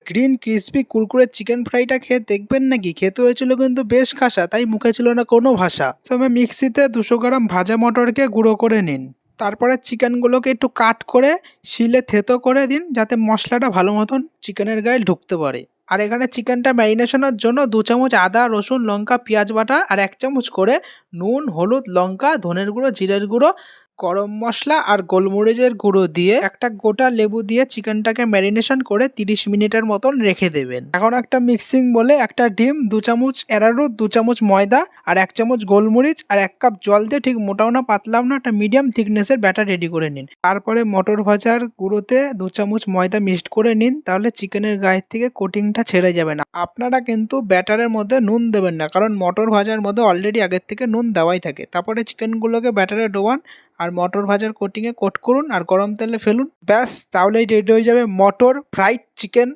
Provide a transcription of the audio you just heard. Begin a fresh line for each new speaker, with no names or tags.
Green crispy Kurkure chicken ফ্রাইটা খেয়ে দেখবেন নাকি, খেতে হয়েছিল কিন্তু বেশ খাসা, তাই মুখে ছিল না কোনো ভাষা। তবে মিক্সিতে 200 গ্রাম ভাজা মটরকে গুঁড়ো করে নিন। তারপরে চিকেনগুলোকে একটু কাট করে শিলে থেতো করে দিন, যাতে মশলাটা ভালো মতন চিকেনের গায়ে ঢুকতে পারে। আর এখানে চিকেনটা ম্যারিনেশনের জন্য 2 চামচ আদা রসুন লঙ্কা পেঁয়াজ বাটা আর 1 চামচ করে নুন হলুদ লঙ্কা ধনের গুঁড়ো জিরের গুঁড়ো গরম মশলা আর গোলমরিচের গুঁড়ো দিয়ে একটা গোটা লেবু দিয়ে চিকেনটাকে ম্যারিনেশন করে 30 মিনিটের মতন রেখে দেবেন। এখন একটা মিক্সিং বলে একটা ডিম 2 চামচ অ্যারারুট 2 চামচ ময়দা আর 1 চামচ গোলমরিচ আর 1 কাপ জল দিয়ে ঠিক মোটাও না পাতলাও না একটা মিডিয়াম থিকনেসের ব্যাটার রেডি করে নিন। তারপরে মটর ভাজার গুঁড়োতে 2 চামচ ময়দা মিক্সড করে নিন, তাহলে চিকেনের গায়ের থেকে কোটিংটা ছেড়ে যাবে না। আপনারা কিন্তু ব্যাটারের মধ্যে নুন দেবেন না, কারণ মটর ভাজার মধ্যে অলরেডি আগের থেকে নুন দেওয়াই থাকে। তারপরে চিকেনগুলোকে ব্যাটারে ডোবান আর মটর ভাজার কোটিংয়ে কোট করুন আর গরম তেলে ফেলুন। ব্যাস, তাহলেই রেডি হয়ে যাবে মটর ফ্রাইড চিকেন।